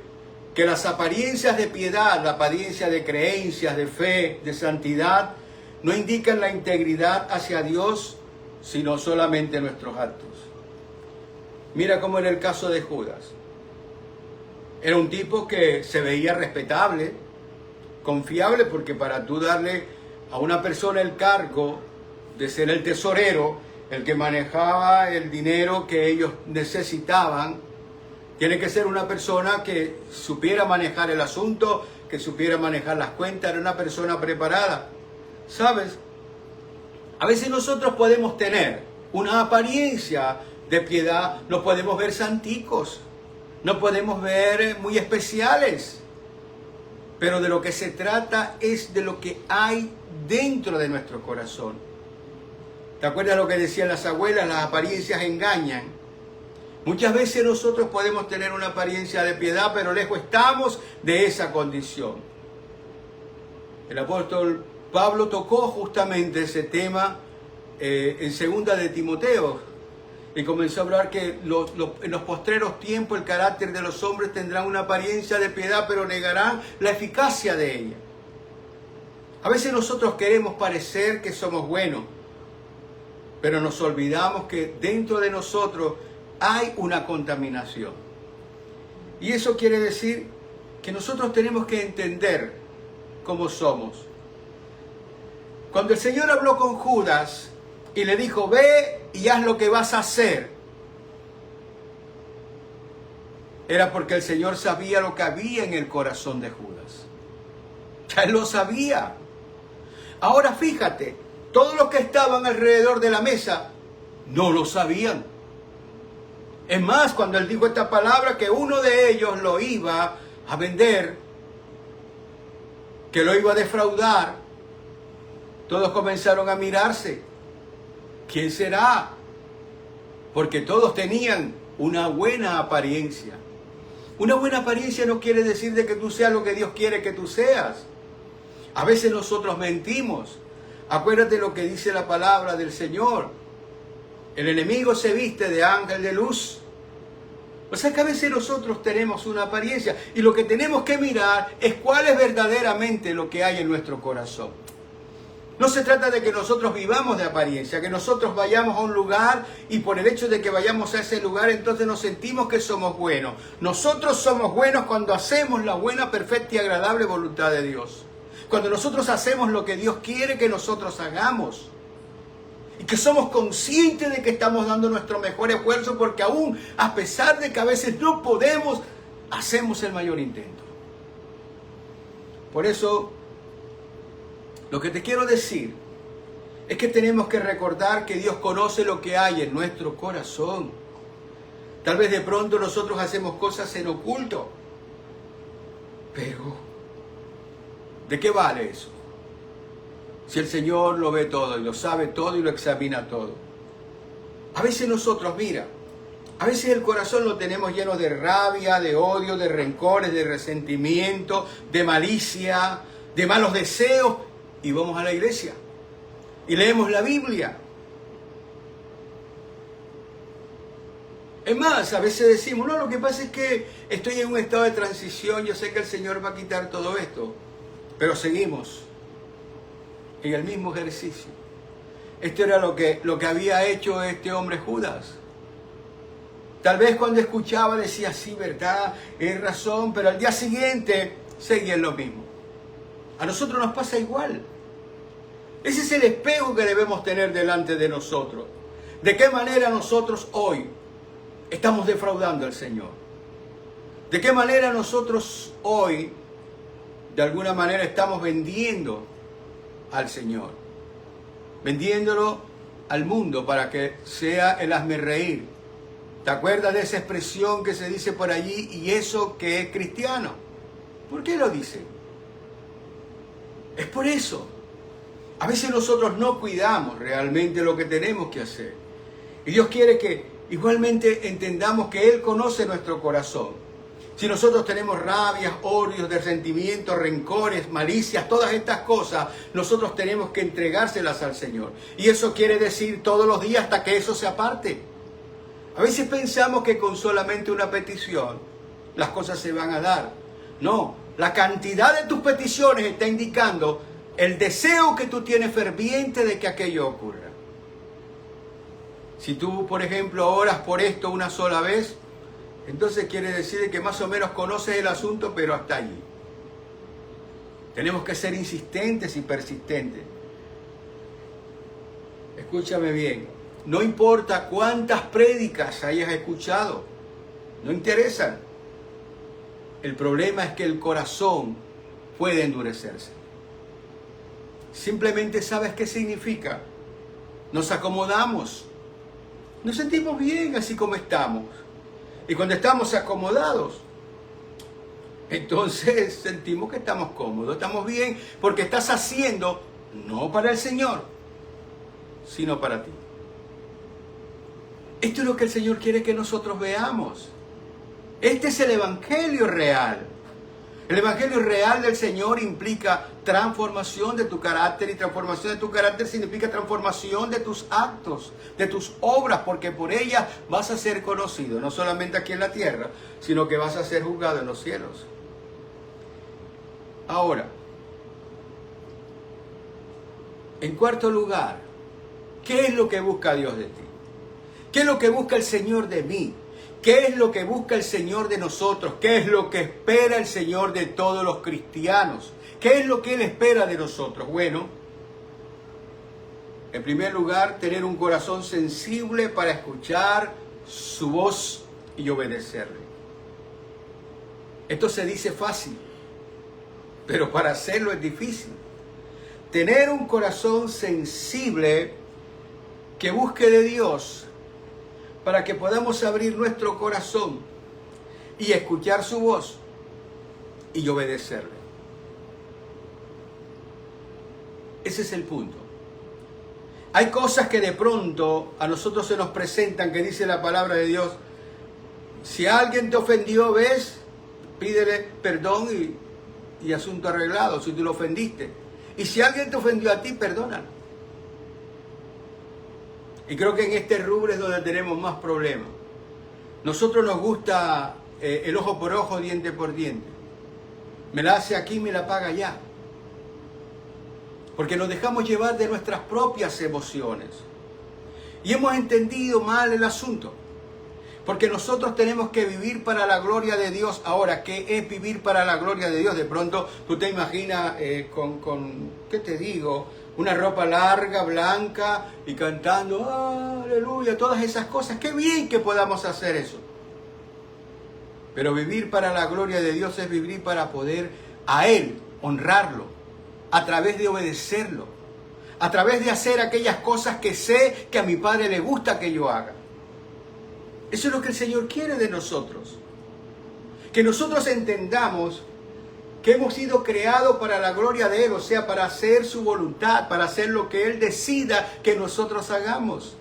que las apariencias de piedad, la apariencia de creencias, de fe, de santidad, no indican la integridad hacia Dios, sino solamente nuestros actos. Mira cómo era el caso de Judas. Era un tipo que se veía respetable, confiable, porque para tú darle a una persona el cargo de ser el tesorero, el que manejaba el dinero que ellos necesitaban, tiene que ser una persona que supiera manejar el asunto, que supiera manejar las cuentas, era una persona preparada. ¿Sabes? A veces nosotros podemos tener una apariencia de piedad, nos podemos ver santicos, nos podemos ver muy especiales, pero de lo que se trata es de lo que hay dentro de nuestro corazón. ¿Te acuerdas lo que decían las abuelas? Las apariencias engañan. Muchas veces nosotros podemos tener una apariencia de piedad, pero lejos estamos de esa condición. El apóstol Pablo tocó justamente ese tema en 2 de Timoteo. Y comenzó a hablar que en los postreros tiempos el carácter de los hombres tendrá una apariencia de piedad, pero negarán la eficacia de ella. A veces nosotros queremos parecer que somos buenos, pero nos olvidamos que dentro de nosotros hay una contaminación. Y eso quiere decir que nosotros tenemos que entender cómo somos. Cuando el Señor habló con Judas y le dijo, ve y haz lo que vas a hacer, era porque el Señor sabía lo que había en el corazón de Judas. Ya Él lo sabía. Ahora fíjate, todos los que estaban alrededor de la mesa no lo sabían. Es más, cuando Él dijo esta palabra, que uno de ellos lo iba a vender, que lo iba a defraudar, todos comenzaron a mirarse. ¿Quién será? Porque todos tenían una buena apariencia. Una buena apariencia no quiere decir de que tú seas lo que Dios quiere que tú seas. A veces nosotros mentimos. Acuérdate lo que dice la palabra del Señor. El enemigo se viste de ángel de luz. O sea que a veces nosotros tenemos una apariencia. Y lo que tenemos que mirar es cuál es verdaderamente lo que hay en nuestro corazón. No se trata de que nosotros vivamos de apariencia, que nosotros vayamos a un lugar y por el hecho de que vayamos a ese lugar entonces nos sentimos que somos buenos. Nosotros somos buenos cuando hacemos la buena, perfecta y agradable voluntad de Dios. Cuando nosotros hacemos lo que Dios quiere que nosotros hagamos. Y que somos conscientes de que estamos dando nuestro mejor esfuerzo porque aún a pesar de que a veces no podemos, hacemos el mayor intento. Por eso, lo que te quiero decir es que tenemos que recordar que Dios conoce lo que hay en nuestro corazón. Tal vez de pronto nosotros hacemos cosas en oculto, pero ¿de qué vale eso? Si el Señor lo ve todo y lo sabe todo y lo examina todo. A veces nosotros, mira, a veces el corazón lo tenemos lleno de rabia, de odio, de rencores, de resentimiento, de malicia, de malos deseos. Y vamos a la iglesia y leemos la Biblia. Es más, a veces decimos, no, lo que pasa es que estoy en un estado de transición, yo sé que el Señor va a quitar todo esto, pero seguimos en el mismo ejercicio. Esto era lo que había hecho este hombre Judas. Tal vez cuando escuchaba decía, sí, verdad, es razón, pero al día siguiente seguía en lo mismo. A nosotros nos pasa igual. Ese es el espejo que debemos tener delante de nosotros. ¿De qué manera nosotros hoy estamos defraudando al Señor? ¿De qué manera nosotros hoy, de alguna manera, estamos vendiendo al Señor? Vendiéndolo al mundo para que sea el hazmerreír. ¿Te acuerdas de esa expresión que se dice por allí, y eso que es cristiano? ¿Por qué lo dice? Es por eso. A veces nosotros no cuidamos realmente lo que tenemos que hacer. Y Dios quiere que igualmente entendamos que Él conoce nuestro corazón. Si nosotros tenemos rabias, odios, resentimientos, rencores, malicias, todas estas cosas, nosotros tenemos que entregárselas al Señor. Y eso quiere decir todos los días hasta que eso se aparte. A veces pensamos que con solamente una petición las cosas se van a dar. No, la cantidad de tus peticiones está indicando el deseo que tú tienes ferviente de que aquello ocurra. Si tú, por ejemplo, oras por esto una sola vez, entonces quiere decir que más o menos conoces el asunto, pero hasta allí. Tenemos que ser insistentes y persistentes. Escúchame bien, no importa cuántas prédicas hayas escuchado, no interesan. El problema es que el corazón puede endurecerse. Simplemente sabes qué significa. Nos acomodamos. Nos sentimos bien así como estamos. Y cuando estamos acomodados, entonces sentimos que estamos cómodos, estamos bien, porque estás haciendo no para el Señor, sino para ti. Esto es lo que el Señor quiere que nosotros veamos. Este es el evangelio real. El Evangelio real del Señor implica transformación de tu carácter, y transformación de tu carácter significa transformación de tus actos, de tus obras, porque por ellas vas a ser conocido, no solamente aquí en la tierra, sino que vas a ser juzgado en los cielos. Ahora, en cuarto lugar, ¿qué es lo que busca Dios de ti? ¿Qué es lo que busca el Señor de mí? ¿Qué es lo que busca el Señor de nosotros? ¿Qué es lo que espera el Señor de todos los cristianos? ¿Qué es lo que Él espera de nosotros? Bueno, en primer lugar, tener un corazón sensible para escuchar su voz y obedecerle. Esto se dice fácil, pero para hacerlo es difícil. Tener un corazón sensible que busque de Dios para que podamos abrir nuestro corazón y escuchar su voz y obedecerle. Ese es el punto. Hay cosas que de pronto a nosotros se nos presentan, que dice la palabra de Dios: si alguien te ofendió, ves, pídele perdón y asunto arreglado, si tú lo ofendiste. Y si alguien te ofendió a ti, perdónalo. Y creo que en este rubro es donde tenemos más problemas. Nosotros nos gusta el ojo por ojo, diente por diente. Me la hace aquí, me la paga allá. Porque nos dejamos llevar de nuestras propias emociones. Y hemos entendido mal el asunto. Porque nosotros tenemos que vivir para la gloria de Dios. Ahora, ¿qué es vivir para la gloria de Dios? De pronto tú te imaginas ¿qué te digo? Una ropa larga, blanca, y cantando, aleluya, todas esas cosas. ¡Qué bien que podamos hacer eso! Pero vivir para la gloria de Dios es vivir para poder a Él honrarlo, a través de obedecerlo, a través de hacer aquellas cosas que sé que a mi Padre le gusta que yo haga. Eso es lo que el Señor quiere de nosotros. Que nosotros entendamos que hemos sido creados para la gloria de Él, o sea, para hacer su voluntad, para hacer lo que Él decida que nosotros hagamos.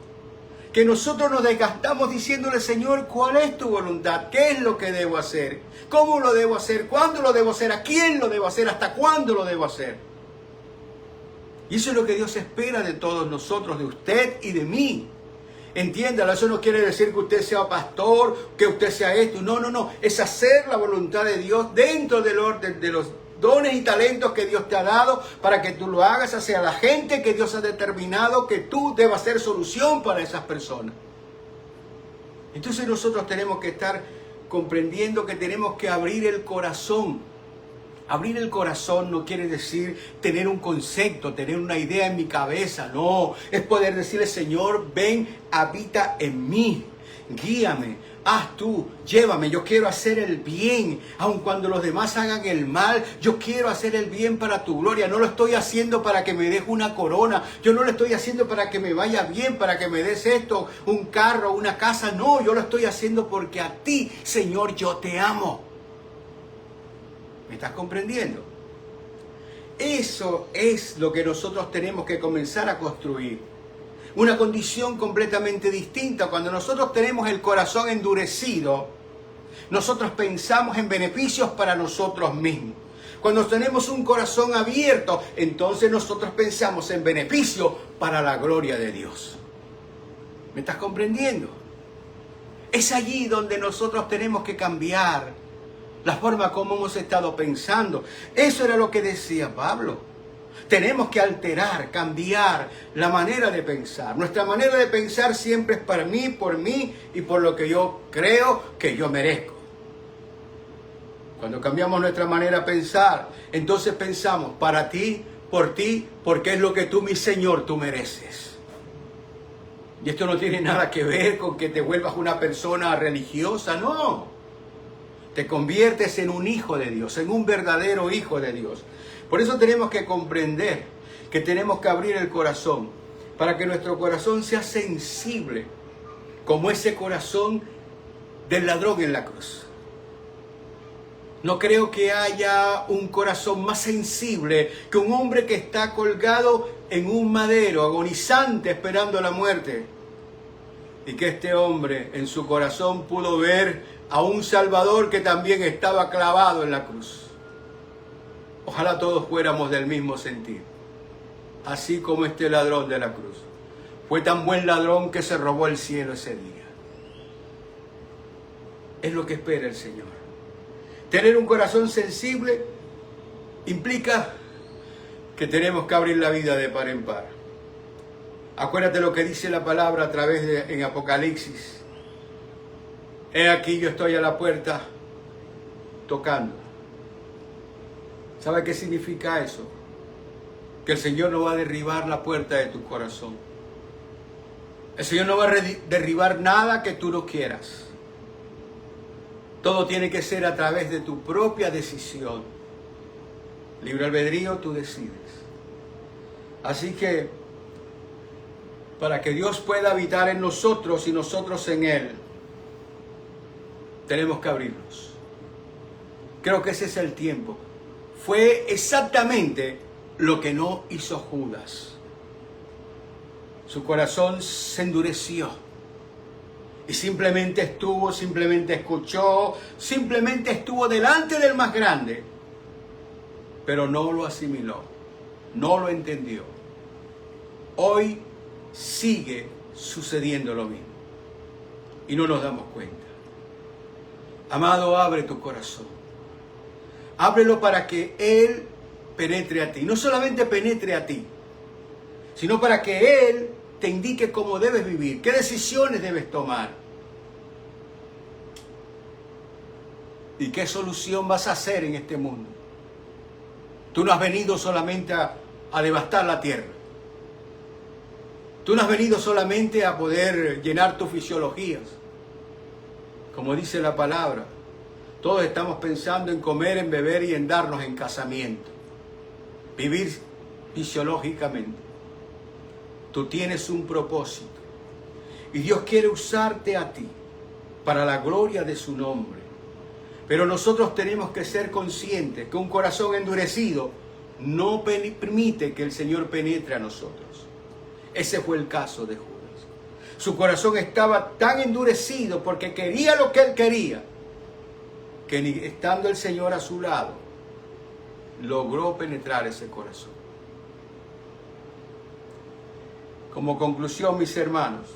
Que nosotros nos desgastamos diciéndole: Señor, ¿cuál es tu voluntad? ¿Qué es lo que debo hacer? ¿Cómo lo debo hacer? ¿Cuándo lo debo hacer? ¿A quién lo debo hacer? ¿Hasta cuándo lo debo hacer? Y eso es lo que Dios espera de todos nosotros, de usted y de mí. Entiéndalo, eso no quiere decir que usted sea pastor, que usted sea esto. No, no, no. Es hacer la voluntad de Dios dentro del orden de los dones y talentos que Dios te ha dado, para que tú lo hagas hacia la gente que Dios ha determinado que tú debas ser solución para esas personas. Entonces nosotros tenemos que estar comprendiendo que tenemos que abrir el corazón. Abrir el corazón no quiere decir tener un concepto, tener una idea en mi cabeza. No, es poder decirle: Señor, ven, habita en mí, guíame, haz tú, llévame. Yo quiero hacer el bien, aun cuando los demás hagan el mal. Yo quiero hacer el bien para tu gloria. No lo estoy haciendo para que me des una corona. Yo no lo estoy haciendo para que me vaya bien, para que me des esto, un carro, una casa. No, yo lo estoy haciendo porque a ti, Señor, yo te amo. ¿Me estás comprendiendo? Eso es lo que nosotros tenemos que comenzar a construir. Una condición completamente distinta. Cuando nosotros tenemos el corazón endurecido, nosotros pensamos en beneficios para nosotros mismos. Cuando tenemos un corazón abierto, entonces nosotros pensamos en beneficio para la gloria de Dios. ¿Me estás comprendiendo? Es allí donde nosotros tenemos que cambiar la forma como hemos estado pensando. Eso era lo que decía Pablo. Tenemos que alterar, cambiar la manera de pensar. Nuestra manera de pensar siempre es para mí, por mí y por lo que yo creo que yo merezco. Cuando cambiamos nuestra manera de pensar, entonces pensamos para ti, porque es lo que tú, mi Señor, tú mereces. Y esto no tiene nada que ver con que te vuelvas una persona religiosa, no. Te conviertes en un hijo de Dios, en un verdadero hijo de Dios. Por eso tenemos que comprender que tenemos que abrir el corazón, para que nuestro corazón sea sensible, como ese corazón del ladrón en la cruz. No creo que haya un corazón más sensible que un hombre que está colgado en un madero, agonizante, esperando la muerte. Y que este hombre en su corazón pudo ver a un Salvador que también estaba clavado en la cruz. Ojalá todos fuéramos del mismo sentir, así como este ladrón de la cruz. Fue tan buen ladrón que se robó el cielo ese día. Es lo que espera el Señor. Tener un corazón sensible implica que tenemos que abrir la vida de par en par. Acuérdate lo que dice la palabra a través en Apocalipsis. He aquí yo estoy a la puerta tocando. ¿Sabe qué significa eso? Que el Señor no va a derribar la puerta de tu corazón. El Señor no va a derribar nada que tú no quieras. Todo tiene que ser a través de tu propia decisión. Libre albedrío, tú decides. Así que, para que Dios pueda habitar en nosotros y nosotros en Él, tenemos que abrirnos. Creo que ese es el tiempo. Fue exactamente lo que no hizo Judas. Su corazón se endureció. Y simplemente escuchó, simplemente estuvo delante del más grande. Pero no lo asimiló, no lo entendió. Hoy sigue sucediendo lo mismo. Y no nos damos cuenta. Amado, abre tu corazón. Ábrelo para que Él penetre a ti. No solamente penetre a ti, sino para que Él te indique cómo debes vivir, qué decisiones debes tomar y qué solución vas a hacer en este mundo. Tú no has venido solamente a devastar la tierra. Tú no has venido solamente a poder llenar tus fisiologías. Como dice la palabra, todos estamos pensando en comer, en beber y en darnos en casamiento. Vivir fisiológicamente. Tú tienes un propósito. Y Dios quiere usarte a ti para la gloria de su nombre. Pero nosotros tenemos que ser conscientes que un corazón endurecido no permite que el Señor penetre a nosotros. Ese fue el caso de Judas. Su corazón estaba tan endurecido porque quería lo que él quería, que ni estando el Señor a su lado, logró penetrar ese corazón. Como conclusión, mis hermanos,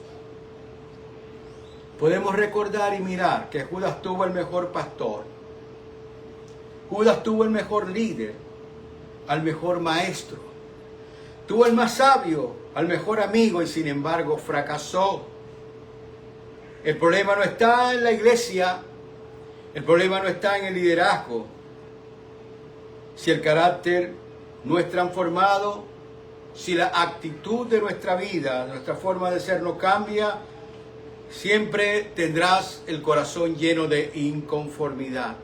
podemos recordar y mirar que Judas tuvo el mejor pastor. Judas tuvo el mejor líder, al mejor maestro. Tuvo el más sabio, al mejor amigo y sin embargo fracasó. El problema no está en la iglesia, el problema no está en el liderazgo. Si el carácter no es transformado, si la actitud de nuestra vida, nuestra forma de ser no cambia, siempre tendrás el corazón lleno de inconformidad.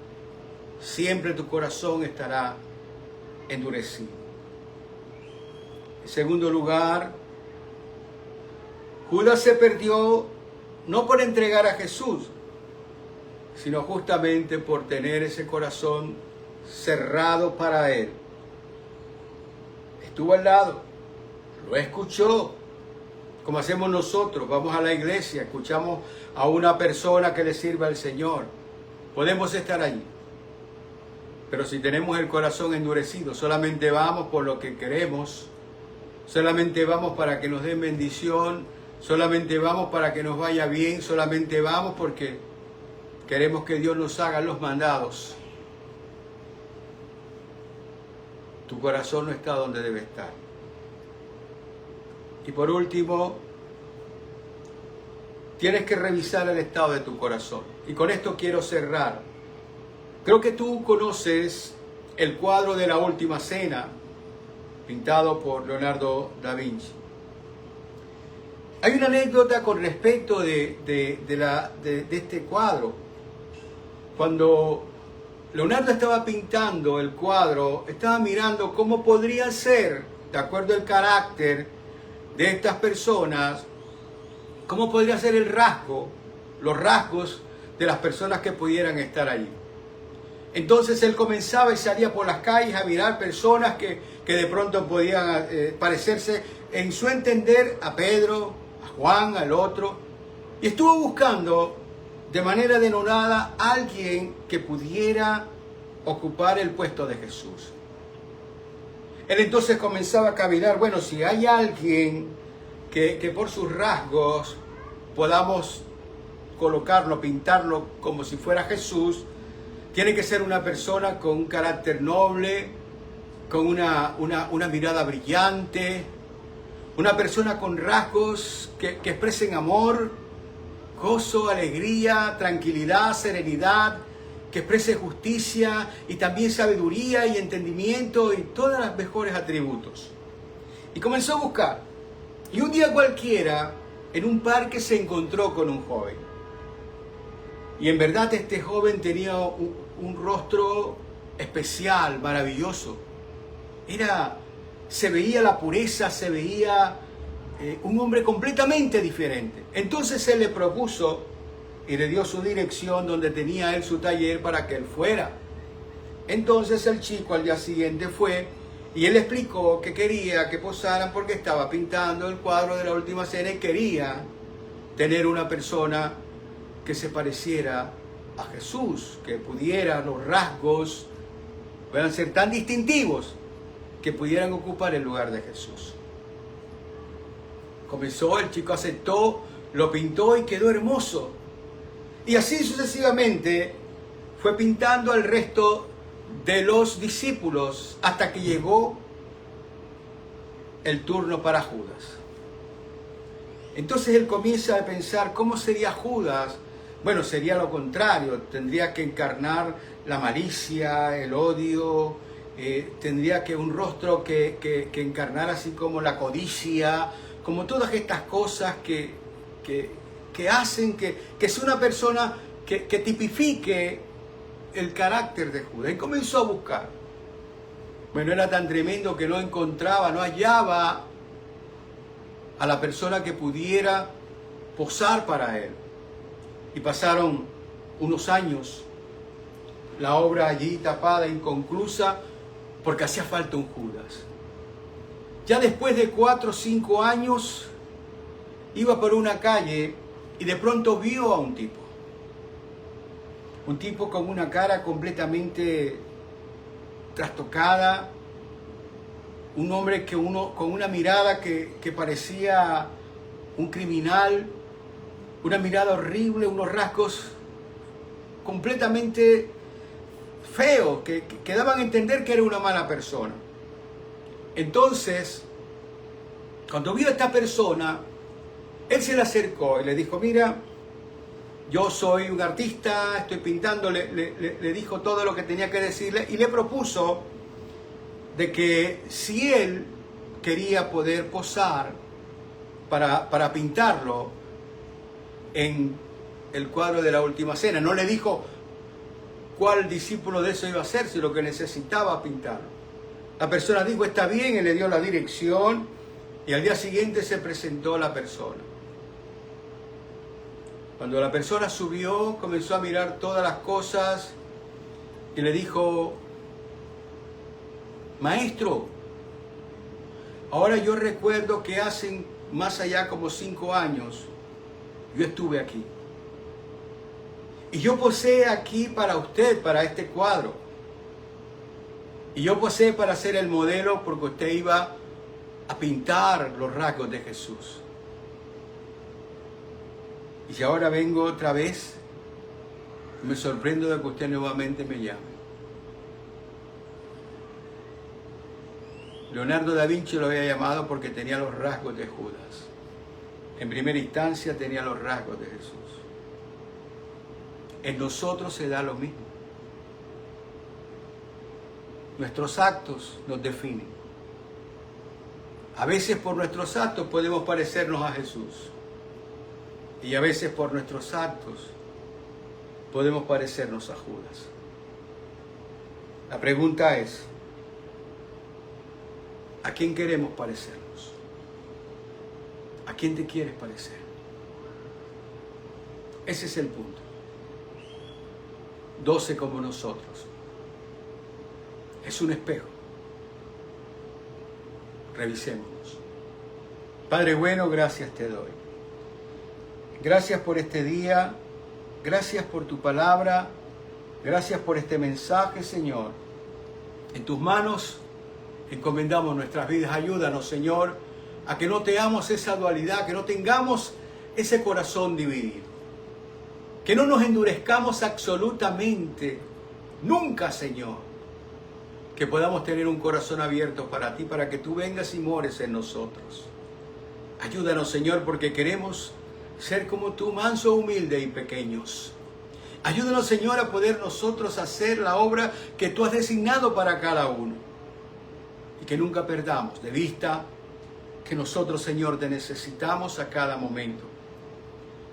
Siempre tu corazón estará endurecido. En segundo lugar, Judas se perdió no por entregar a Jesús, sino justamente por tener ese corazón cerrado para Él. Estuvo al lado, lo escuchó, como hacemos nosotros. Vamos a la iglesia, escuchamos a una persona que le sirve al Señor. Podemos estar allí. Pero si tenemos el corazón endurecido, solamente vamos por lo que queremos, solamente vamos para que nos den bendición, solamente vamos para que nos vaya bien, solamente vamos porque queremos que Dios nos haga los mandados. Tu corazón no está donde debe estar. Y por último, tienes que revisar el estado de tu corazón. Y con esto quiero cerrar. Creo que tú conoces el cuadro de la Última Cena, pintado por Leonardo da Vinci. Hay una anécdota con respecto de este cuadro. Cuando Leonardo estaba pintando el cuadro, estaba mirando cómo podría ser, de acuerdo al carácter de estas personas, cómo podría ser el rasgo, los rasgos de las personas que pudieran estar allí. Entonces él comenzaba y salía por las calles a mirar personas que de pronto podían parecerse, en su entender, a Pedro, a Juan, al otro. Y estuvo buscando de manera denodada a alguien que pudiera ocupar el puesto de Jesús. Él entonces comenzaba a cavilar, bueno, si hay alguien que por sus rasgos podamos colocarlo, pintarlo como si fuera Jesús, tiene que ser una persona con un carácter noble, con una mirada brillante, una persona con rasgos que expresen amor, gozo, alegría, tranquilidad, serenidad, que exprese justicia y también sabiduría y entendimiento y todos los mejores atributos. Y comenzó a buscar. Y un día cualquiera, en un parque se encontró con un joven. Y en verdad este joven tenía un rostro especial, maravilloso. Se veía la pureza, se veía un hombre completamente diferente. Entonces él le propuso y le dio su dirección donde tenía él su taller para que él fuera. Entonces el chico al día siguiente fue y él explicó que quería que posaran porque estaba pintando el cuadro de la Última Cena y quería tener una persona que se pareciera a Jesús, que pudiera, los rasgos puedan ser tan distintivos que pudieran ocupar el lugar de Jesús. Comenzó, el chico aceptó, lo pintó y quedó hermoso. Y así sucesivamente fue pintando al resto de los discípulos hasta que llegó el turno para Judas. Entonces él comienza a pensar cómo sería Judas. Bueno, sería lo contrario, tendría que encarnar la malicia, el odio, tendría que un rostro que encarnar así como la codicia, como todas estas cosas que hacen que sea una persona que tipifique el carácter de Judas. Y comenzó a buscar. Bueno, era tan tremendo que no encontraba, no hallaba a la persona que pudiera posar para él. Y pasaron unos años, la obra allí tapada, inconclusa, porque hacía falta un Judas. Ya después de 4 o 5 años, iba por una calle y de pronto vio a un tipo. Un tipo con una cara completamente trastocada, un hombre con una mirada que parecía un criminal, una mirada horrible, unos rasgos completamente feos que daban a entender que era una mala persona. Entonces, cuando vio a esta persona, él se le acercó y le dijo, mira, yo soy un artista, estoy pintando, le dijo todo lo que tenía que decirle y le propuso de que si él quería poder posar para pintarlo en el cuadro de la Última Cena, no le dijo cuál discípulo de eso iba a ser, sino que necesitaba pintarlo. La persona dijo, está bien, él le dio la dirección y al día siguiente se presentó la persona. Cuando la persona subió, comenzó a mirar todas las cosas y le dijo, maestro, ahora yo recuerdo que hace más allá como 5 años, yo estuve aquí. Y yo posé aquí para usted, para este cuadro. Y yo posé para ser el modelo porque usted iba a pintar los rasgos de Jesús. Y si ahora vengo otra vez, me sorprendo de que usted nuevamente me llame. Leonardo da Vinci lo había llamado porque tenía los rasgos de Judas. En primera instancia tenía los rasgos de Jesús. En nosotros se da lo mismo. Nuestros actos nos definen. A veces por nuestros actos podemos parecernos a Jesús. Y a veces por nuestros actos podemos parecernos a Judas. La pregunta es, ¿a quién queremos parecernos? ¿A quién te quieres parecer? Ese es el punto. 12 como nosotros. Es un espejo. Revisémonos. Padre bueno, gracias te doy. Gracias por este día. Gracias por tu palabra. Gracias por este mensaje, Señor. En tus manos encomendamos nuestras vidas. Ayúdanos, Señor, a que no tengamos esa dualidad, que no tengamos ese corazón dividido. Que no nos endurezcamos absolutamente, nunca, Señor. Que podamos tener un corazón abierto para ti, para que tú vengas y mores en nosotros. Ayúdanos, Señor, porque queremos ser como tú, manso, humilde y pequeños. Ayúdanos, Señor, a poder nosotros hacer la obra que tú has designado para cada uno. Y que nunca perdamos de vista que nosotros, Señor, te necesitamos a cada momento.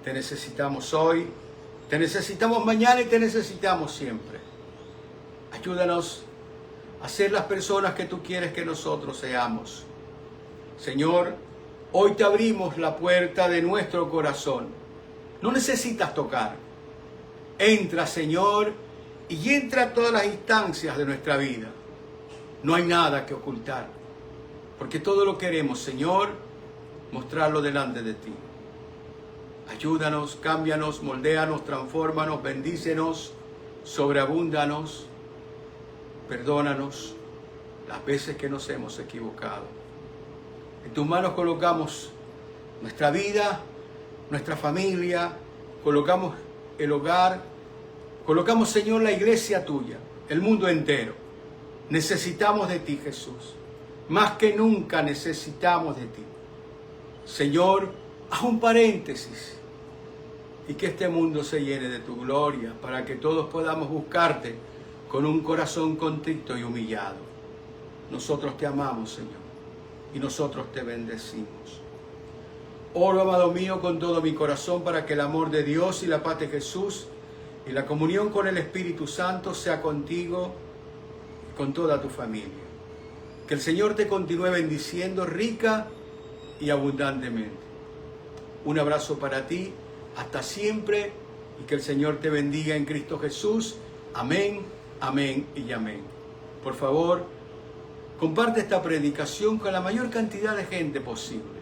Te necesitamos hoy, te necesitamos mañana y te necesitamos siempre. Ayúdanos a ser las personas que tú quieres que nosotros seamos. Señor, hoy te abrimos la puerta de nuestro corazón. No necesitas tocar. Entra, Señor, y entra a todas las instancias de nuestra vida. No hay nada que ocultar, porque todo lo queremos, Señor, mostrarlo delante de ti. Ayúdanos, cámbianos, moldéanos, transfórmanos, bendícenos, sobreabúndanos, perdónanos las veces que nos hemos equivocado. En tus manos colocamos nuestra vida, nuestra familia, colocamos el hogar, colocamos, Señor, la iglesia tuya, el mundo entero. Necesitamos de ti, Jesús. Más que nunca necesitamos de ti. Señor, haz un paréntesis y que este mundo se llene de tu gloria para que todos podamos buscarte con un corazón contrito y humillado. Nosotros te amamos, Señor, y nosotros te bendecimos. Oro, amado mío, con todo mi corazón para que el amor de Dios y la paz de Jesús y la comunión con el Espíritu Santo sea contigo y con toda tu familia. Que el Señor te continúe bendiciendo rica y abundantemente. Un abrazo para ti, hasta siempre, y que el Señor te bendiga en Cristo Jesús. Amén, amén y amén. Por favor, comparte esta predicación con la mayor cantidad de gente posible.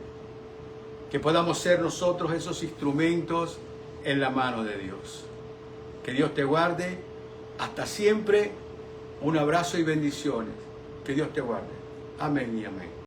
Que podamos ser nosotros esos instrumentos en la mano de Dios. Que Dios te guarde. Hasta siempre. Un abrazo y bendiciones. Que Dios te guarde. Amén y amén.